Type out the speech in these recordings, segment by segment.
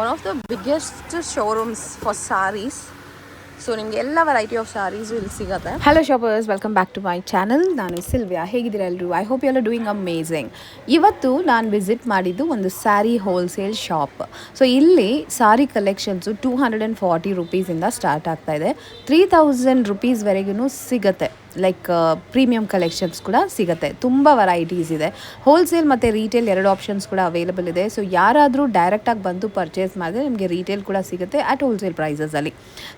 One of the biggest showrooms for sarees. So ನಿಮಗೆ ಎಲ್ಲ variety of sarees ಇಲ್ಲಿ ಸಿಗುತ್ತೆ. Hello shoppers, welcome back to my channel. ನಾನು Sylvia. ಹೇಗಿದ್ದೀರಾ ಎಲ್ಲರೂ? I hope you are doing amazing. ಇವತ್ತು ನಾನು ವಿಸಿಟ್ ಮಾಡಿದ್ದು ಒಂದು ಸ್ಯಾರಿ ಹೋಲ್ಸೇಲ್ ಶಾಪ್. ಸೊ ಇಲ್ಲಿ ಸಾರಿ ಕಲೆಕ್ಷನ್ಸು 240 ರುಪೀಸಿಂದ ಸ್ಟಾರ್ಟ್ ಆಗ್ತಾ ಇದೆ. 3000 ರುಪೀಸ್ವರೆಗೂ ಸಿಗುತ್ತೆ. ಲೈಕ್ ಪ್ರೀಮಿಯಂ ಕಲೆಕ್ಷನ್ಸ್ ಕೂಡ ಸಿಗುತ್ತೆ. ತುಂಬ ವೆರೈಟೀಸ್ ಇದೆ. ಹೋಲ್ಸೇಲ್ ಮತ್ತು ರೀಟೇಲ್ ಎರಡು ಆಪ್ಷನ್ಸ್ ಕೂಡ ಅವೈಲೇಬಲ್ ಇದೆ. ಸೊ ಯಾರಾದರೂ ಡೈರೆಕ್ಟಾಗಿ ಬಂದು ಪರ್ಚೇಸ್ ಮಾಡಿದ್ರೆ ನಿಮಗೆ ರೀಟೇಲ್ ಕೂಡ ಸಿಗುತ್ತೆ ಅಟ್ ಹೋಲ್ಸೇಲ್ ಪ್ರೈಸಸಲ್ಲಿ.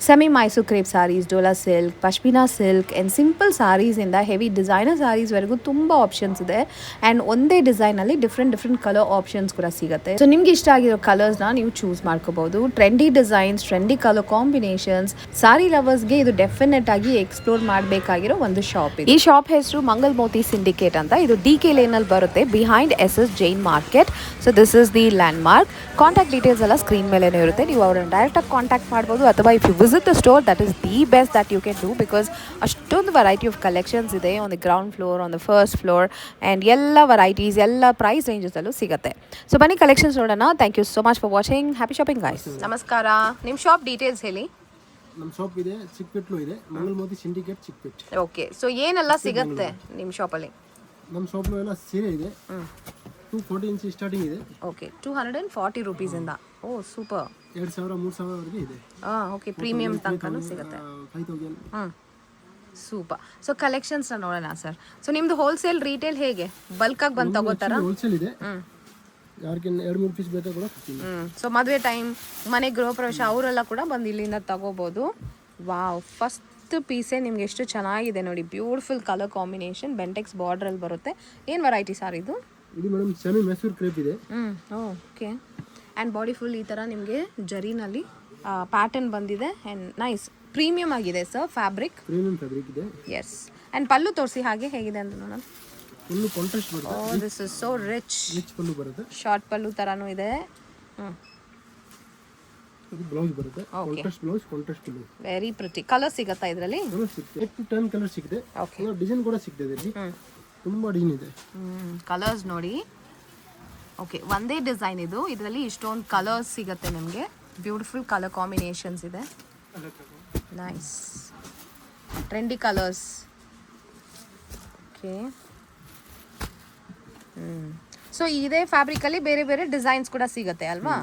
Semi Mysuru crepe sarees, dola silk, pashmina silk and simple ಸಾರೀಸಿಂದ ಹೆವಿ ಡಿಸೈನರ್ ಸಾರೀಸ್ವರೆಗೂ ತುಂಬ ಆಪ್ಷನ್ಸ್ ಇದೆ. ಆ್ಯಂಡ್ ಒಂದೇ ಡಿಸೈನಲ್ಲಿ ಡಿಫ್ರೆಂಟ್ ಕಲರ್ ಆಪ್ಷನ್ಸ್ ಕೂಡ ಸಿಗುತ್ತೆ. ಸೊ ನಿಮ್ಗೆ ಇಷ್ಟ ಆಗಿರೋ ಕಲರ್ಸ್ನ ನೀವು ಚೂಸ್ ಮಾಡ್ಕೋಬಹುದು. Trendy designs, trendy colour combinations, saree ಲವರ್ಸ್ಗೆ ಇದು ಡೆಫಿನೆಟ್ ಆಗಿ ಎಕ್ಸ್ಪ್ಲೋರ್ ಮಾಡಬೇಕಾಗಿರೋ ಒಂದು ಶಾಪ್ ಇದೆ. ಈ ಶಾಪ್ ಹೆಸರು ಮಂಗಲ್ ಮೋತಿ ಸಿಂಡಿಕೇಟ್ ಅಂತ. ಇದು DK ಲೇನಲ್ಲಿ ಬರುತ್ತೆ, behind SS Jain market. So this is the landmark. Contact details ಎಲ್ಲ ಸ್ಕ್ರೀನ್ ಮೇಲೇನೇ ಇರುತ್ತೆ. ನೀವು ಅವರನ್ನು ಡೈರೆಕ್ಟಾಗಿ ಕಾಂಟ್ಯಾಕ್ಟ್ ಮಾಡ್ಬೋದು, ಅಥವಾ if you visit the store that is the best that you can do, because ಅಷ್ಟೊಂದು ವೆರೈಟಿ ಆಫ್ ಕಲೆಕ್ಷನ್ಸ್ ಇದೆ on the ground floor, on the first floor, and ಎಲ್ಲ ವೆರೈಟೀಸ್ ಎಲ್ಲ ಪ್ರೈಸ್ ರೇಂಜಸಲ್ಲೂ ಸಿಗುತ್ತೆ. ಸೊ ಬನ್ನಿ ಕಲೆಕ್ಷನ್ಸ್ ನೋಡೋಣ. Thank you so much for watching. Happy shopping guys. ನಮಸ್ಕಾರ. ನಿಮ್ಮ ಶಾಪ್ ಡೀಟೇಲ್ಸ್ ಹೇಳಿ. ನಮ್ಮ ಶಾಪ್ ಇದೆ ಚಿಕ್ಕಪೇಟ್ಲು ಇದೆ, Mangal Moti syndicate Chickpet. Okay. So ಏನೆಲ್ಲ ಸಿಗುತ್ತೆ ನಿಮ್ಮ ಶಾಪಲ್ಲಿ? ನಮ್ಮ ಶಾಪ್లో ಎಲ್ಲ ಸೀರೆ ಇದೆ. 240 ಇಂಚ್ ಸ್ಟಾರ್ಟಿಂಗ್ ಇದೆ. ಓಕೆ. 240 ರುಪೀಸಿಂದ. ಓ ಸೂಪರ್. 2000-3000 ವರೆಗೆ ಇದೆ. ಓಕೆ. ಪ್ರೀಮಿಯಂ ತನಕನೂ ಸಿಗುತ್ತೆ. 5000. ಸೂಪರ್. ಸೊ ಕಲೆಕ್ಷನ್ಸ್ನ ನೋಡೋಣ ಸರ್. ಸೊ ನಿಮ್ಮದು ಹೋಲ್ಸೇಲ್ ರೀಟೇಲ್ ಹೇಗೆ? ಬಲ್ಕಾಗಿ ಬಂದು ತಗೋತಾರಾ? ಹೋಲ್ಸೇಲ್ ಇದೆ. ಯಾರಿಗೆ 2-3 ಪೀಸ್ ಬೇಕಾ ಕೂಡ ಕೊಡ್ತೀನಿ. ಸೊ ಮದುವೆ ಟೈಮ್, ಮನೆ ಗೃಹ ಪ್ರವೇಶ ಅವರೆಲ್ಲ ಕೂಡ ಬಂದು ಇಲ್ಲಿಂದ ತಗೋಬೋದು. ವಾವ್, ಫಸ್ಟ್ ಪೀಸೇ ನಿಮ್ಗೆ ಎಷ್ಟು ಚೆನ್ನಾಗಿದೆ ನೋಡಿ. ಬ್ಯೂಟಿಫುಲ್ ಕಲರ್ ಕಾಂಬಿನೇಷನ್, ಬೆಂಟೆಕ್ಸ್ ಬಾರ್ಡ್ರಲ್ಲಿ ಬರುತ್ತೆ. ಏನು ವೆರೈಟಿ ಸಾರ್ ಇದು? ಇದು ಮೇಡಮ್ ಸೆಮಿ ಮೈಸೂರು ಕ್ರೇಪ್ ಇದೆ. ಓಕೆ. ಆ್ಯಂಡ್ ಬಾಡಿ ಫುಲ್ ಈ ಥರ ನಿಮಗೆ ಜರಿನಲ್ಲಿ ಪ್ಯಾಟರ್ನ್ ಬಂದಿದೆ. ಆ್ಯಂಡ್ ನೈಸ್ ಪ್ರೀಮಿಯಮ್ ಆಗಿದೆ ಸರ್. ಫ್ಯಾಬ್ರಿಕ್ ಪ್ರೀಮಿಯಂ ಫ್ಯಾಬ್ರಿಕ್ ಇದೆ. ಎಸ್. ಆ್ಯಂಡ್ ಪಲ್ಲು ತೋರಿಸಿ ಹಾಗೆ ಹೇಗಿದೆ ಅಂತ ನೋಡೋಣ. ಫುಲ್ ಕಾಂಟ್ರಾಸ್ಟ್ ಬರುತ್ತೆ. Oh this is so rich pallu ಬರುತ್ತೆ. ಶಾರ್ಟ್ ಪಲ್ಲು ತರಾನು ಇದೆ. ಇದು ಬ್ಲೌಸ್ ಬರುತ್ತೆ. Contrast blouse, contrast pallu. Very pretty. Colour ಸಿಗುತ್ತಾ ಇದರಲ್ಲಿ? 8-10 ಕಲರ್ ಸಿಗುತ್ತೆ. ಓಕೆ. ಡಿಸೈನ್ ಕೂಡ ಸಿಗ್ತದೆ ಇಲ್ಲಿ. ತುಂಬಾ ಡಿಸೈನ್ ಇದೆ. ಕಲರ್ಸ್ ನೋಡಿ. ಓಕೆ. ಒಂದೇ ಡಿಸೈನ್ ಇದು. ಇದರಲ್ಲಿ ಇಷ್ಟೊಂದು ಕಲರ್ಸ್ ಸಿಗುತ್ತೆ ನಿಮಗೆ. ಬ್ಯೂಟಿಫುಲ್ ಕಲರ್ ಕಾಂಬಿನೇಷನ್ಸ್ ಇದೆ. Nice trendy colours. Okay. So ಇದೇ ಫ್ಯಾಬ್ರಿಕಲ್ಲಿ ಬೇರೆ ಬೇರೆ ಡಿಸೈನ್ಸ್ ಕೂಡ ಸಿಗುತ್ತೆ ಅಲ್ವಾ?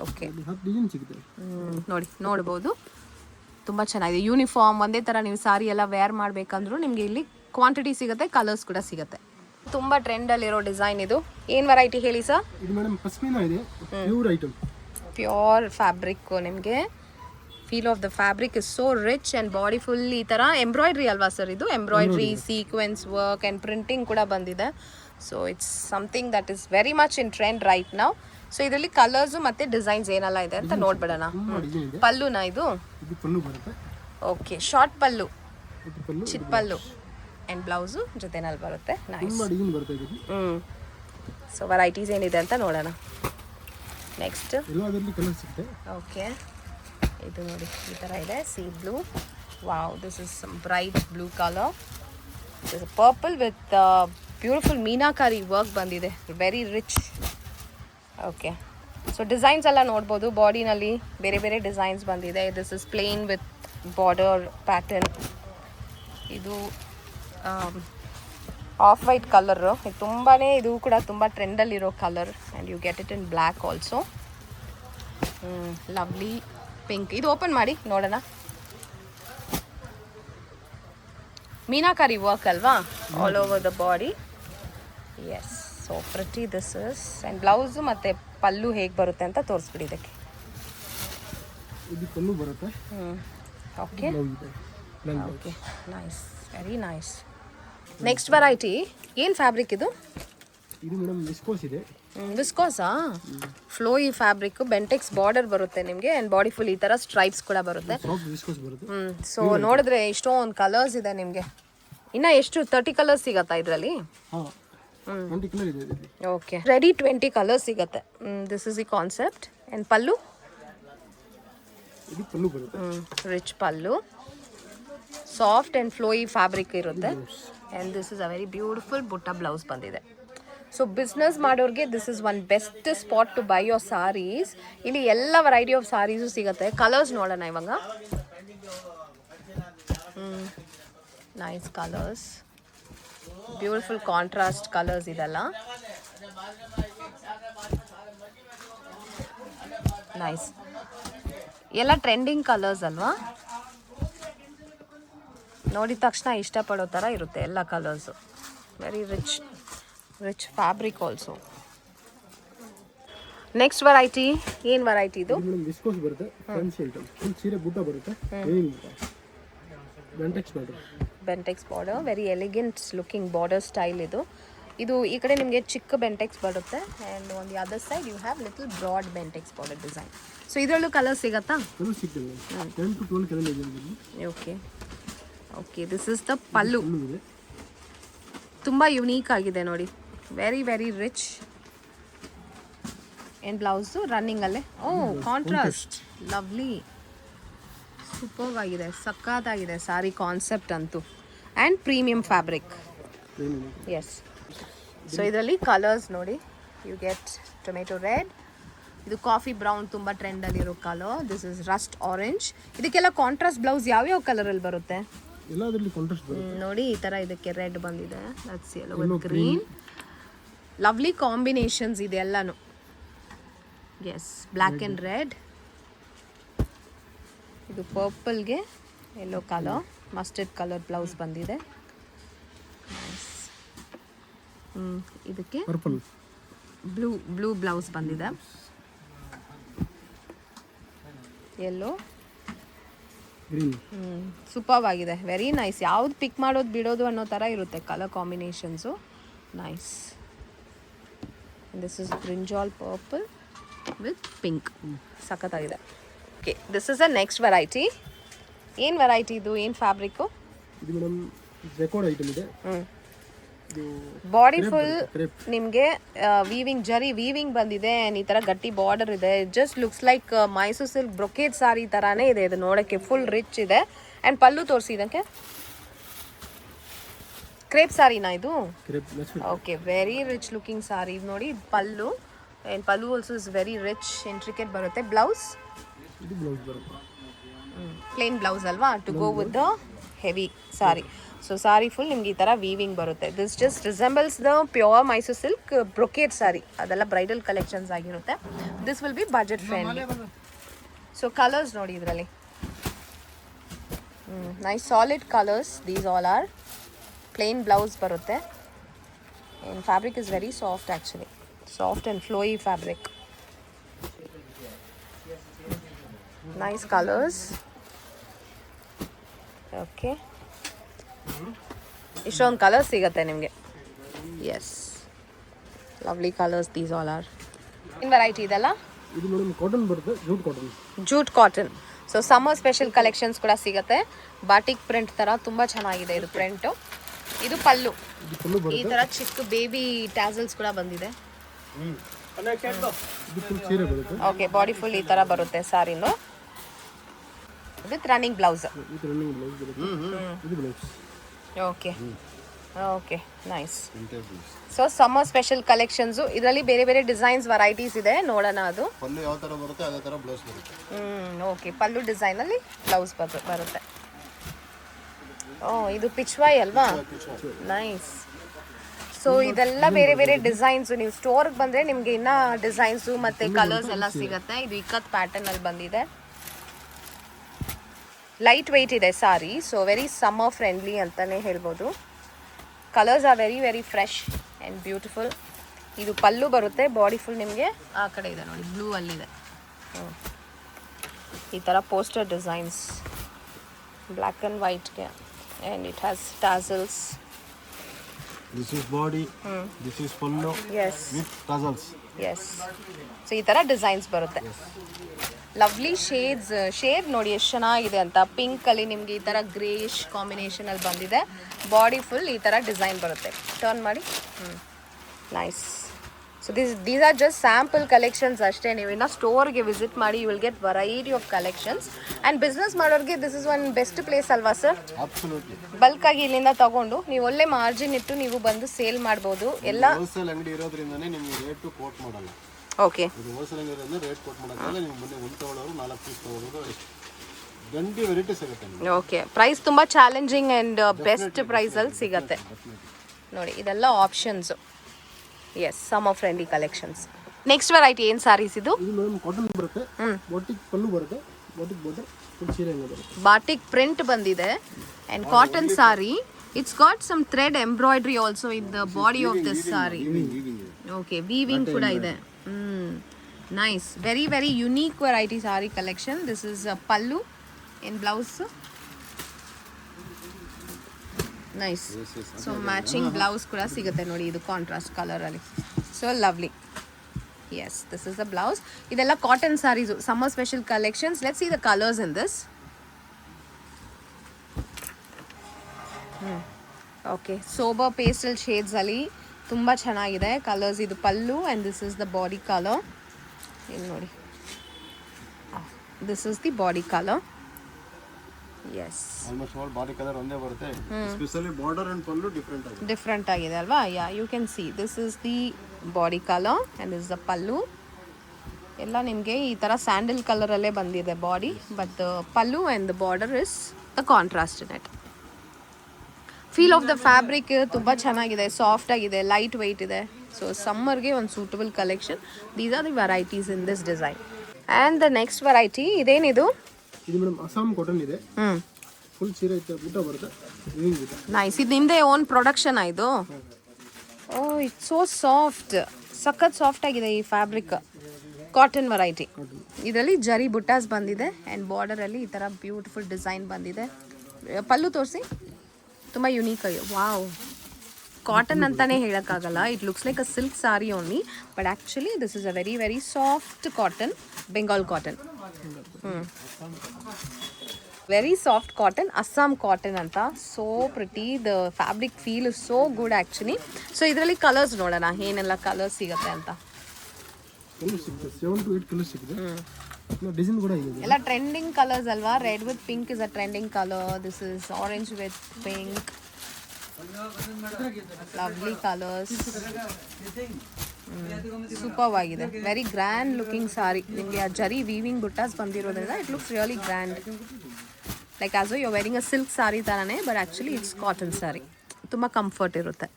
ಓಕೆ. ನೋಡಿ, ನೋಡ್ಬೋದು. ತುಂಬ ಚೆನ್ನಾಗಿದೆ. ಯೂನಿಫಾರ್ಮ್ ಒಂದೇ ಥರ ನೀವು ಸಾರಿ ಎಲ್ಲ ವೇರ್ ಮಾಡಬೇಕಂದ್ರೂ ನಿಮಗೆ ಇಲ್ಲಿ ಕ್ವಾಂಟಿಟಿ ಸಿಗುತ್ತೆ, ಕಲರ್ಸ್ ಕೂಡ ಸಿಗುತ್ತೆ. ತುಂಬ ಟ್ರೆಂಡಲ್ಲಿರೋ ಡಿಸೈನ್ ಇದು. ಏನು ವೆರೈಟಿ ಹೇಳಿ ಸರ್? ಇದು ಮೇಡಮ್ ಪಶ್ಮಿನಾ ಇದೆ. Pure item, pure fabric. ನಿಮಗೆ feel of the fabric is so rich and body full ಈ ಥರ ಎಂಬ್ರಾಯ್ಡ್ರಿ ಅಲ್ವಾ ಸರ್ ಇದು? Embroidery, sequence work and printing ಕೂಡ ಬಂದಿದೆ. So it's something that is very much in trend right now. So ಇದರಲ್ಲಿ colours ಮತ್ತು designs ಏನೆಲ್ಲ ಇದೆ ಅಂತ ನೋಡ್ಬಿಡೋಣ. ಪಲ್ಲುನಾ ಇದು? ಓಕೆ. ಶಾರ್ಟ್ ಪಲ್ಲು, ಚಿಕ್ಕ ಪಲ್ಲು ಆ್ಯಂಡ್ ಬ್ಲೌಸು ಜೊತೆನಲ್ಲಿ ಬರುತ್ತೆ. ನೈಸ್. ಸೊ ವೆರೈಟೀಸ್ ಏನಿದೆ ಅಂತ ನೋಡೋಣ. ನೆಕ್ಸ್ಟ್. ಓಕೆ. ಇದು ನೋಡಿ ಈ ಥರ ಇದೆ. Sea blue. Wow, this is some bright blue colour. This purple with beautiful meenakari work ಬಂದಿದೆ. Very rich. Okay. So designs ಎಲ್ಲ ನೋಡ್ಬೋದು. ಬಾಡಿನಲ್ಲಿ ಬೇರೆ ಬೇರೆ ಡಿಸೈನ್ಸ್ ಬಂದಿದೆ. This is plain with border pattern. ಇದು ಆಫ್ ವೈಟ್ ಕಲರು. ತುಂಬಾ ಇದು ಕೂಡ ತುಂಬ ಟ್ರೆಂಡಲ್ಲಿರೋ colour. And you get it in black also. Lovely pink. ಇದು ಓಪನ್ ಮಾಡಿ ನೋಡೋಣ. ಮೀನಾಕಾರಿ ವರ್ಕ್ ಅಲ್ವಾ? All over the body. Yes. So pretty this is. And blouse ಮತ್ತು ಪಲ್ಲು ಹೇಗೆ ಬರುತ್ತೆ ಅಂತ ತೋರಿಸ್ಬಿಡಿ ಇದಕ್ಕೆ. Okay. Okay. Nice. Very nice. Next variety. ಏನು ಫ್ಯಾಬ್ರಿಕ್ ಇದು? ಇದು ಮೇಡಮ್ ವಿಸ್ಕೋಸ್ ಇದೆ. ವಿಸ್ಕೋಸಾ? Flowy fabric. ಬೆಂಟೆಕ್ಸ್ ಬಾರ್ಡರ್ ಬರುತ್ತೆ ನಿಮಗೆ. ಆ್ಯಂಡ್ ಬಾಡಿ ಫುಲ್ ಈ ಥರ ಸ್ಟ್ರೈಪ್ಸ್ ಕೂಡ ಬರುತ್ತೆ. ಸೊ ನೋಡಿದ್ರೆ ಇಷ್ಟೊಂದು ಕಲರ್ಸ್ ಇದೆ ನಿಮಗೆ. ಇನ್ನು ಎಷ್ಟು 30 ಕಲರ್ಸ್ ಸಿಗತ್ತಾ ಇದರಲ್ಲಿ? ಓಕೆ. ರೆಡಿ 20 ಕಲರ್ಸ್ ಸಿಗತ್ತೆ. This is the concept. And pallu? Rich pallu. Soft and flowy fabric ಇರುತ್ತೆ. And this is a very beautiful butta blouse ಬಂದಿದೆ. ಸೊ ಬಿಸ್ನೆಸ್ ಮಾಡೋರಿಗೆ this is one best spot to buy your sarees. ಇಲ್ಲಿ ಎಲ್ಲ variety of sarees ಸಿಗುತ್ತೆ. Colours ನೋಡೋಣ ಇವಾಗ. Nice colours, beautiful contrast colours ಇದೆಲ್ಲ. Nice, ಎಲ್ಲ ಟ್ರೆಂಡಿಂಗ್ ಕಲರ್ಸ್ ಅಲ್ವಾ? ನೋಡಿದ ತಕ್ಷಣ ಇಷ್ಟಪಡೋ ಥರ ಇರುತ್ತೆ ಎಲ್ಲ colours. Very rich fabric also. Next variety, ಏನು ವೆರೈಟಿ ಇದು? ವಿಸ್ಕೋಸ್ ಬರುತ್ತೆ, ಫ್ಯಾನ್ಸಿ ಐಟಮ್. ಸೀರೆ ಬುಟ್ಟ ಬರುತ್ತೆ, Bentex border, very elegant looking border style ಇದು. ಇದು ಈ ಕಡೆ ನಿಮಗೆ ಚಿಕ್ಕ ಬೆಂಟೆಕ್ಸ್ ಬರುತ್ತೆ and on the other side you have little broad Bentex border design. So ಇದರಲ್ಲೂ ಕಲರ್ ಸಿಗತ್ತಾ? Okay okay, this is the pallu. ತುಂಬ ಯುನೀಕ್ ಆಗಿದೆ ನೋಡಿ, ವೆರಿ ವೆರಿ ರಿಚ್. ಏನು ಬ್ಲೌಸು ರನ್ನಿಂಗಲ್ಲೇ? ಓ ಕಾಂಟ್ರಾಸ್ಟ್, ಲವ್ಲಿ, ಸೂಪರ್ ಆಗಿದೆ, ಸಕ್ಕತ್ತಾಗಿದೆ ಸಾರಿ ಕಾನ್ಸೆಪ್ಟ್ ಅಂತೂ. And premium fabric. Yes. So ಇದರಲ್ಲಿ ಕಲರ್ಸ್ ನೋಡಿ, ಯು ಗೆಟ್ ಟೊಮೆಟೊ ರೆಡ್, ಇದು ಕಾಫಿ ಬ್ರೌನ್ ತುಂಬ ಟ್ರೆಂಡಲ್ಲಿರೋ colour. This is rust orange. ಇದಕ್ಕೆಲ್ಲ ಕಾಂಟ್ರಾಸ್ಟ್ ಬ್ಲೌಸ್ ಯಾವ್ಯಾವ ಕಲರಲ್ಲಿ ಬರುತ್ತೆ ನೋಡಿ? ಈ ಥರ ಇದಕ್ಕೆ ರೆಡ್ ಬಂದಿದೆ, that's yellow with green. Lovely combinations ಇದೆ ಎಲ್ಲನೂ. Yes, black and red. ಇದು ಪರ್ಪಲ್ಗೆ yellow colour, mustard colour blouse ಬಂದಿದೆ. ಇದಕ್ಕೆ ಬ್ಲೂ ಬ್ಲೌಸ್ ಬಂದಿದೆ, ಯೆಲ್ಲೋ. ಸೂಪರ್ ಆಗಿದೆ, ವೆರಿ ನೈಸ್. ಯಾವ್ದು ಪಿಕ್ ಮಾಡೋದು ಬಿಡೋದು ಅನ್ನೋ ಥರ ಇರುತ್ತೆ colour combinations. Nice. This is brinjal purple with pink, ಸಖತ್ತಾಗಿದೆ. Okay, this is a next variety. ಏನು ವೆರೈಟಿ ಇದು? ಏನು ಫ್ಯಾಬ್ರಿಕ್ಕು? ಇದು ಮೇಡಮ್ ರೆಕಾರ್ಡ್ ಐಟಮ್ ಇದೆ. ಬಾಡಿ ಫುಲ್ ನಿಮಗೆ ವೀವಿಂಗ್, ಜರಿ ವೀವಿಂಗ್ ಬಂದಿದೆ. ಈ ಥರ ಗಟ್ಟಿ ಬಾರ್ಡರ್ ಇದೆ. Just looks like Mysuru silk brocade saree ಥರಾನೇ ಇದೆ ಇದು ನೋಡೋಕ್ಕೆ. ಫುಲ್ ರಿಚ್ ಇದೆ. ಆ್ಯಂಡ್ ಪಲ್ಲು ತೋರಿಸಿ ಇದಕ್ಕೆ. ಕ್ರೇಪ್ ಸಾರಿನಾ ಇದು? Okay, very rich looking saree. ಇದು ನೋಡಿ pallu. And pallu also is very rich, intricate ಬರುತ್ತೆ. ಬ್ಲೌಸ್ ಪ್ಲೇನ್ ಬ್ಲೌಸ್ ಅಲ್ವಾ, to go with the heavy sari. So sari full ನಿಮ್ಗೆ ಈ ಥರ ವೀವಿಂಗ್ ಬರುತ್ತೆ. This just resembles the pure Mysuru silk brocade sari. ಅದೆಲ್ಲ bridal collections ಆಗಿರುತ್ತೆ. This will be budget friendly. So colours ನೋಡಿ ಇದರಲ್ಲಿ. Nice solid colours. These all are plain blouse ಬರುತ್ತೆ. And fabric is very soft actually, soft and flowy fabric. Nice colours. Okay, ಇಷ್ಟೊಂದು colours ಸಿಗುತ್ತೆ ನಿಮಗೆ. Yes, lovely colours these all are. In variety ಇದೆಲ್ಲ ಇದು madam cotton ಬರುತ್ತೆ, jute cotton. So summer special collections ಕೂಡ ಸಿಗುತ್ತೆ. Batik print ಥರ ತುಂಬ ಚೆನ್ನಾಗಿದೆ ಇದು ಪ್ರಿಂಟು. ಇದು ಪಲ್ಲು. ಈ ಥರ ಚಿಕ್ಕ ಬೇಬಿ ಟ್ಯಾಸಲ್ಸ್ ಕೂಡ ಬಂದಿದೆ. ಓಕೆ, ಬಾಡಿ ಫುಲ್ ಈ ಥರ ಬರುತ್ತೆ ಸಾರಿನು with running blouse. Okay okay, nice. So summer special collections. ಇದರಲ್ಲಿ ಬೇರೆ ಬೇರೆ ಡಿಸೈನ್ಸ್ ವೆರೈಟೀಸ್ ಇದೆ, ನೋಡೋಣ. ಅದು ಪಲ್ಲು ಯಾವ ಥರ ಬರುತ್ತೆ ಅದೇ ಥರ ಬ್ಲೌಸ್ ಬರುತ್ತೆ. ಓಕೆ, ಪಲ್ಲು ಡಿಸೈನಲ್ಲಿ ಬ್ಲೌಸ್ ಬರುತ್ತೆ. ಓ, ಇದು ಪಿಚ್ವಾಯ್ ಅಲ್ವಾ? ನೈಸ್. ಸೊ ಇದೆಲ್ಲ ಬೇರೆ ಬೇರೆ ಡಿಸೈನ್ಸು. ನೀವು ಸ್ಟೋರ್ಗೆ ಬಂದರೆ ನಿಮಗೆ ಇನ್ನೂ ಡಿಸೈನ್ಸು ಮತ್ತು ಕಲರ್ಸ್ ಎಲ್ಲ ಸಿಗುತ್ತೆ. ಇದು ಇಕ್ಕತ್ ಪ್ಯಾಟರ್ನಲ್ಲಿ ಬಂದಿದೆ. ಲೈಟ್ ವೆಯ್ಟ್ ಇದೆ ಸಾರಿ. ಸೊ ವೆರಿ ಸಮ್ಮರ್ ಫ್ರೆಂಡ್ಲಿ ಅಂತಲೇ ಹೇಳ್ಬೋದು. Colours are very very fresh and beautiful. ಇದು ಪಲ್ಲು ಬರುತ್ತೆ. ಬಾಡಿ ಫುಲ್ ನಿಮಗೆ ಆ ಕಡೆ ಇದೆ ನೋಡಿ, ಬ್ಲೂ ಅಲ್ಲಿದೆ. ಈ ಥರ ಪೋಸ್ಟರ್ ಡಿಸೈನ್ಸ್, ಬ್ಲ್ಯಾಕ್ ಆ್ಯಂಡ್ ವೈಟ್ಗೆ. And it has tassels. This is body, this is pallu with tassels. Yes. So ಈ ಥರ ಡಿಸೈನ್ಸ್ ಬರುತ್ತೆ. Lovely shades. ಶೇಡ್ ನೋಡಿ ಎಷ್ಟು ಚೆನ್ನಾಗಿದೆ ಅಂತ. ಪಿಂಕಲ್ಲಿ ನಿಮಗೆ ಈ ಥರ ಗ್ರೇಷ್ ಕಾಂಬಿನೇಷನಲ್ಲಿ ಬಂದಿದೆ. ಬಾಡಿ ಫುಲ್ ಈ ಥರ ಡಿಸೈನ್ ಬರುತ್ತೆ. ಟರ್ನ್ ಮಾಡಿ. Nice. So these are just sample collections ಅಷ್ಟೇ. ನೀವು ಇನ್ನು ಸ್ಟೋರ್ಗೆ ವಿಸಿಟ್ ಮಾಡಿ you will get variety of collections. And business ಮಾಡೋರಿಗೆ this is one best place ಅಲ್ವಾ ಸರ್? Absolutely. ಬಲ್ಕಾಗಿ ಇಲ್ಲಿಂದ ತಗೊಂಡು ನೀವು ಒಳ್ಳೆ ಮಾರ್ಜಿನ್ ಇಟ್ಟು ನೀವು ಬಂದು ಸೇಲ್ ಮಾಡ್ಬೋದು ಎಲ್ಲ. ಹೋಲ್ಸೇಲ್ ಅಂಗಡಿ ಇರೋದ್ರಿಂದನೇ ನಿಮ್ಗೆ ರೇಟ್ ಕೋಟ್ ಮಾಡಲ್ಲ. ಓಕೆ, ಇದು ಹೋಲ್ಸೇಲ್ ಅಂಗಡಿ ಇರೋದ್ರಿಂದ ರೇಟ್ ಕೋಟ್ ಮಾಡೋಕ್ಕಲ್ಲ. ನೀವು ಮೊನ್ನೆ ಒಂದು ತಗೊಳ್ಳೋರು 4 ಪೀಸ್ ತಗೊಳ್ಳೋರು ಗಂಟಿ ವೆರೈಟಿ ಸಿಗುತ್ತೆ ನಿಮಗೆ. ಓಕೆ, ಪ್ರೈಸ್ ತುಂಬ ಚಾಲೆಂಜಿಂಗ್ ಆ್ಯಂಡ್ ಬೆಸ್ಟ್ ಪ್ರೈಸಲ್ಲಿ ಸಿಗತ್ತೆ ನೋಡಿ. ಇದೆಲ್ಲ options. Yes, summer friendly collections. Next variety ಏನು ಸಾರೀಸ್ ಇದು? ಇದು ಮೇಡಮ್ ಕಾಟನ್ ಬರುತ್ತೆ, ಬಾಟಿಕ್ ಪಲ್ಲು ಬರುತ್ತೆ, ಬಾಟಿಕ್ ಬಾರ್ಡರ್, ಫುಲ್ ಸೀರೆ ಬರುತ್ತೆ. ಬಾಟಿಕ್ ಪ್ರಿಂಟ್ ಬಂದಿದೆ and cotton sari. It's got some thread embroidery also in the body of this sari. Okay, weaving ಕೂಡ ಇದೆ. Nice, very very unique variety sari collection. This is pallu in blouse. Nice. So matching blouse ಕೂಡ ಸಿಗುತ್ತೆ ನೋಡಿ, ಇದು contrast colour ಅಲ್ಲಿ. So lovely. Yes, this is the blouse. ಇದೆಲ್ಲ cotton saris, summer special collections. Let's see the colors in this. Okay, sober pastel shades ಅಲ್ಲಿ ತುಂಬ ಚೆನ್ನಾಗಿದೆ colours. ಇದು pallu and this is the body colour. ಇಲ್ಲಿ ನೋಡಿ, this is the body colour. Yes, almost all body colour ಒಂದೇ ಬರುತ್ತೆ. Specially border and pallu different ಆಗಿದೆ ಅಲ್ವಾ? Yeah, you can see this is the body colour and this the pallu. ಎಲ್ಲ ನಿಮಗೆ ಈ ಥರ ಸ್ಯಾಂಡಲ್ ಕಲರಲ್ಲೇ ಬಂದಿದೆ body, but the pallu and the border is the contrast in it. Feel of the fabric ತುಂಬ ಚೆನ್ನಾಗಿದೆ, ಸಾಫ್ಟ್ ಆಗಿದೆ, ಲೈಟ್ ವೆಯ್ಟ್ ಇದೆ. ಸೊ ಸಮ್ಮರ್ಗೆ ಒಂದು suitable collection. These are the varieties in this design. And the next variety ಇದೇನಿದು? ಇದು madam Assam cotton ಇದೆ, full ಸೀರೆ ಐತೆ, ಊಟ ಬರುತ್ತೆ, ವಿವಿಂಗ್ ಇದೆ. ನೈಸ್. ಇದು ನಿಮ್ಮದೇ ಓನ್ ಪ್ರೊಡಕ್ಷನ್ ಇದು? ಓ, ಇಟ್ಸ್ ಸೋ ಸಾಫ್ಟ್, ಸಖತ್ ಸಾಫ್ಟ್ ಆಗಿದೆ ಈ ಫ್ಯಾಬ್ರಿಕ್. Cotton variety. ಇದರಲ್ಲಿ ಜರಿ ಬುಟ್ಟಾಸ್ ಬಂದಿದೆ ಆ್ಯಂಡ್ ಬಾರ್ಡರಲ್ಲಿ ಈ ಥರ ಬ್ಯೂಟಿಫುಲ್ ಡಿಸೈನ್ ಬಂದಿದೆ. ಪಲ್ಲು ತೋರಿಸಿ, ತುಂಬ ಯುನೀಕ್ ಆಗಿ. ವಾವ್, ಕಾಟನ್ ಅಂತಾನೆ ಹೇಳೋಕ್ಕಾಗಲ್ಲ. It looks like a silk sari only, but actually this is a very very soft cotton, Bengal cotton. Very soft cotton, Assam cotton ಅಂತ. So pretty, the fabric feel is so good actually. So ಇದರಲ್ಲಿ colours ನೋಡೋಣ ಏನೆಲ್ಲ colours ಸಿಗುತ್ತೆ ಅಂತ. 7 to 8 colours ಸಿಗುತ್ತೆ. Design ಕೂಡ ಇದೆ. ಎಲ್ಲ ಟ್ರೆಂಡಿಂಗ್ ಕಲರ್ಸ್ ಅಲ್ವಾ? Red with pink is a trending colour. This is orange with pink. Lovely colours, super ಆಗಿದೆ. Very grand looking sari. ನಿಮಗೆ ಆ ಜರಿ ವೀವಿಂಗ್ ಬುಟ್ಟಾಸ್ ಬಂದಿರೋದ್ರಿಂದ it looks really grand, like as you are wearing a silk sari ಥರನೇ, but actually it's cotton sari. ತುಂಬ comfort ಇರುತ್ತೆ.